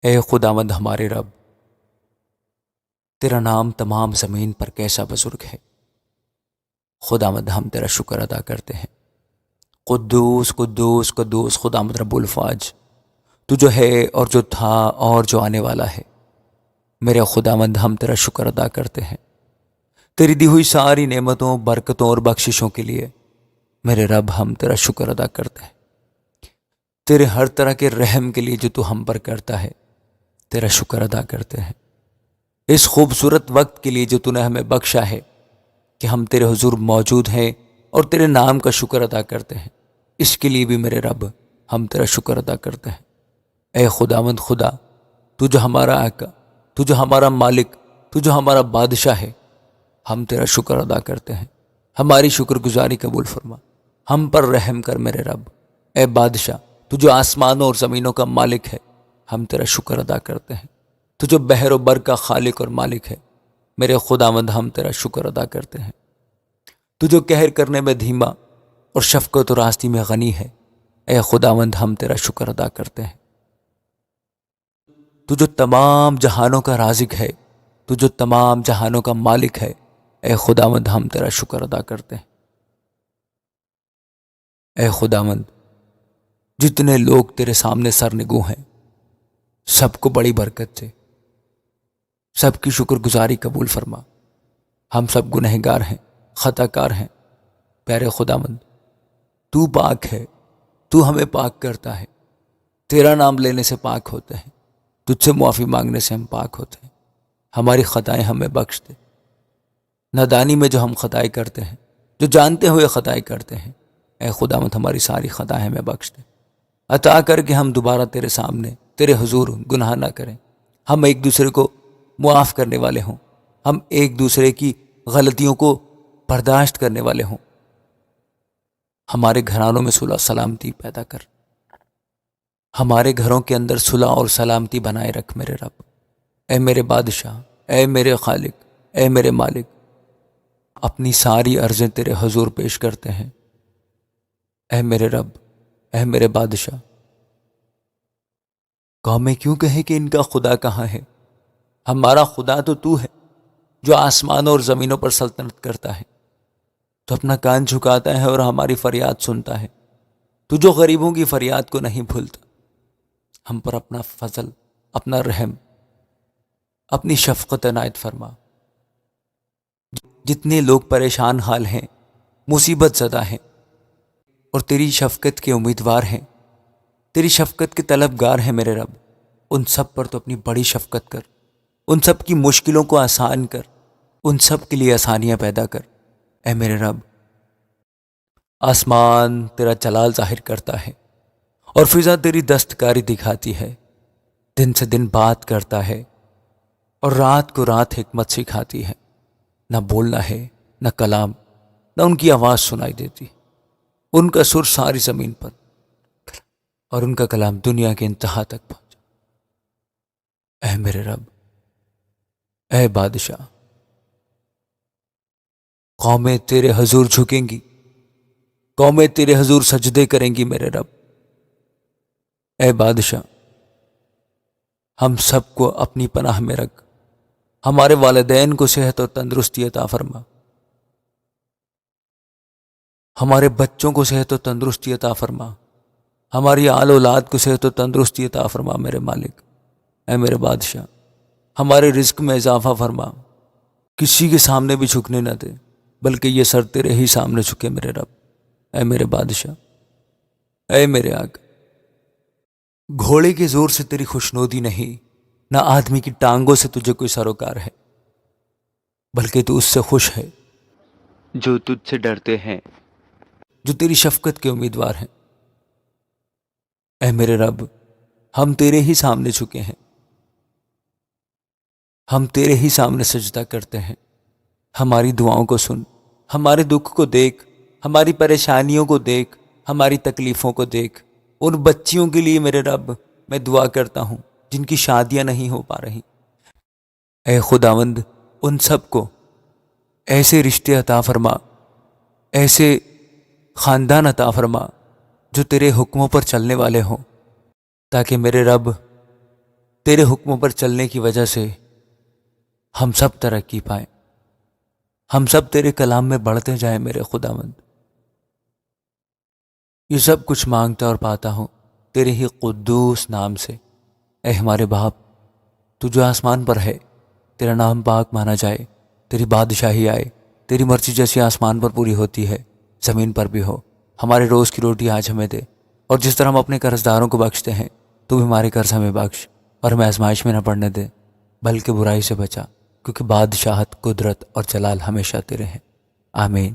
اے خداوند ہمارے رب، تیرا نام تمام زمین پر کیسا بزرگ ہے۔ خداوند ہم تیرا شکر ادا کرتے ہیں۔ قدوس قدوس قدوس خداوند رب الفاج، تو جو ہے اور جو تھا اور جو آنے والا ہے۔ میرے خداوند ہم تیرا شکر ادا کرتے ہیں تیری دی ہوئی ساری نعمتوں، برکتوں اور بخششوں کے لیے۔ میرے رب ہم تیرا شکر ادا کرتے ہیں تیرے ہر طرح کے رحم کے لیے جو تو ہم پر کرتا ہے۔ تیرا شکر ادا کرتے ہیں اس خوبصورت وقت کے لیے جو تو نے ہمیں بخشا ہے کہ ہم تیرے حضور موجود ہیں اور تیرے نام کا شکر ادا کرتے ہیں۔ اس کے لیے بھی میرے رب ہم تیرا شکر ادا کرتے ہیں۔ اے خداوند خدا، تو جو ہمارا آقا، تو جو ہمارا مالک، تو جو ہمارا بادشاہ ہے، ہم تیرا شکر ادا کرتے ہیں۔ ہماری شکر گزاری قبول فرما، ہم پر رحم کر میرے رب۔ اے بادشاہ، تو جو آسمانوں اور زمینوں کا مالک ہے، ہم تیرا شکر ادا کرتے ہیں۔ تو جو بحر و بر کا خالق اور مالک ہے، میرے خداوند ہم تیرا شکر ادا کرتے ہیں۔ تو جو قہر کرنے میں دھیما اور شفقت و راستی میں غنی ہے، اے خداوند ہم تیرا شکر ادا کرتے ہیں۔ تو جو تمام جہانوں کا رازق ہے، تو جو تمام جہانوں کا مالک ہے، اے خداوند ہم تیرا شکر ادا کرتے ہیں۔ اے خداوند، جتنے لوگ تیرے سامنے سرنگوں ہیں، سب کو بڑی برکت سے سب کی شکر گزاری قبول فرما۔ ہم سب گنہگار ہیں، خطا کار ہیں۔ پیارے خداوند، تو پاک ہے، تو ہمیں پاک کرتا ہے۔ تیرا نام لینے سے پاک ہوتے ہیں، تجھ سے معافی مانگنے سے ہم پاک ہوتے ہیں۔ ہماری خطائیں ہمیں بخش دے۔ نادانی میں جو ہم خطائیں کرتے ہیں، جو جانتے ہوئے خطائیں کرتے ہیں، اے خداوند ہماری ساری خطائیں ہمیں بخش دے۔ عطا کر کے ہم دوبارہ تیرے سامنے، تیرے حضور گناہ نہ کریں۔ ہم ایک دوسرے کو معاف کرنے والے ہوں، ہم ایک دوسرے کی غلطیوں کو برداشت کرنے والے ہوں۔ ہمارے گھرانوں میں صلح سلامتی پیدا کر، ہمارے گھروں کے اندر صلح اور سلامتی بنائے رکھ میرے رب۔ اے میرے بادشاہ، اے میرے خالق، اے میرے مالک، اپنی ساری عرضیں تیرے حضور پیش کرتے ہیں۔ اے میرے رب، اے میرے بادشاہ، قومیں کیوں کہیں کہ ان کا خدا کہاں ہے؟ ہمارا خدا تو ہے جو آسمانوں اور زمینوں پر سلطنت کرتا ہے، تو اپنا کان جھکاتا ہے اور ہماری فریاد سنتا ہے۔ تو جو غریبوں کی فریاد کو نہیں بھولتا، ہم پر اپنا فضل، اپنا رحم، اپنی شفقت عنایت فرما۔ جتنے لوگ پریشان حال ہیں، مصیبت زدہ ہیں اور تیری شفقت کے امیدوار ہیں، تیری شفقت کے طلبگار ہیں میرے رب، ان سب پر تو اپنی بڑی شفقت کر، ان سب کی مشکلوں کو آسان کر، ان سب کے لیے آسانیاں پیدا کر۔ اے میرے رب، آسمان تیرا جلال ظاہر کرتا ہے اور فضا تیری دستکاری دکھاتی ہے۔ دن سے دن بات کرتا ہے اور رات کو رات حکمت سکھاتی ہے۔ نہ بولنا ہے، نہ کلام، نہ ان کی آواز سنائی دیتی۔ ان کا سر ساری زمین پر اور ان کا کلام دنیا کے انتہا تک پہنچا۔ اے میرے رب، اے بادشاہ، قومیں تیرے حضور جھکیں گی، قومیں تیرے حضور سجدے کریں گی میرے رب۔ اے بادشاہ، ہم سب کو اپنی پناہ میں رکھ، ہمارے والدین کو صحت اور تندرستی عطا فرما، ہمارے بچوں کو صحت و تندرستی عطا فرما، ہماری آل اولاد کو صحت و تندرستی عطا فرما میرے مالک۔ اے میرے بادشاہ، ہمارے رزق میں اضافہ فرما، کسی کے سامنے بھی جھکنے نہ دے، بلکہ یہ سر تیرے ہی سامنے جھکے میرے رب۔ اے میرے بادشاہ، اے میرے آقا، گھوڑے کے زور سے تیری خوشنودی نہیں، نہ آدمی کی ٹانگوں سے تجھے کوئی سروکار ہے، بلکہ تو اس سے خوش ہے جو تجھ سے ڈرتے ہیں، جو تیری شفقت کے امیدوار ہیں۔ اے میرے رب، ہم تیرے ہی سامنے جھکے ہیں، ہم تیرے ہی سامنے سجدہ کرتے ہیں۔ ہماری دعاؤں کو سن، ہمارے دکھ کو دیکھ، ہماری پریشانیوں کو دیکھ، ہماری تکلیفوں کو دیکھ۔ ان بچیوں کے لیے میرے رب میں دعا کرتا ہوں جن کی شادیاں نہیں ہو پا رہی۔ اے خداوند، ان سب کو ایسے رشتے عطا فرما، ایسے خاندان عطا فرما جو تیرے حکموں پر چلنے والے ہوں، تاکہ میرے رب تیرے حکموں پر چلنے کی وجہ سے ہم سب ترقی پائیں، ہم سب تیرے کلام میں بڑھتے جائیں میرے خداوند۔ یہ سب کچھ مانگتا اور پاتا ہوں تیرے ہی قدوس نام سے۔ اے ہمارے باپ، تو جو آسمان پر ہے، تیرا نام پاک مانا جائے، تیری بادشاہی آئے، تیری مرضی جیسی آسمان پر پوری ہوتی ہے زمین پر بھی ہو۔ ہمارے روز کی روٹی آج ہمیں دے، اور جس طرح ہم اپنے قرض داروں کو بخشتے ہیں، تو بھی ہمارے قرض ہمیں بخش، اور ہمیں آزمائش میں نہ پڑنے دے، بلکہ برائی سے بچا، کیونکہ بادشاہت، قدرت اور جلال ہمیشہ تیرے ہیں۔ آمین۔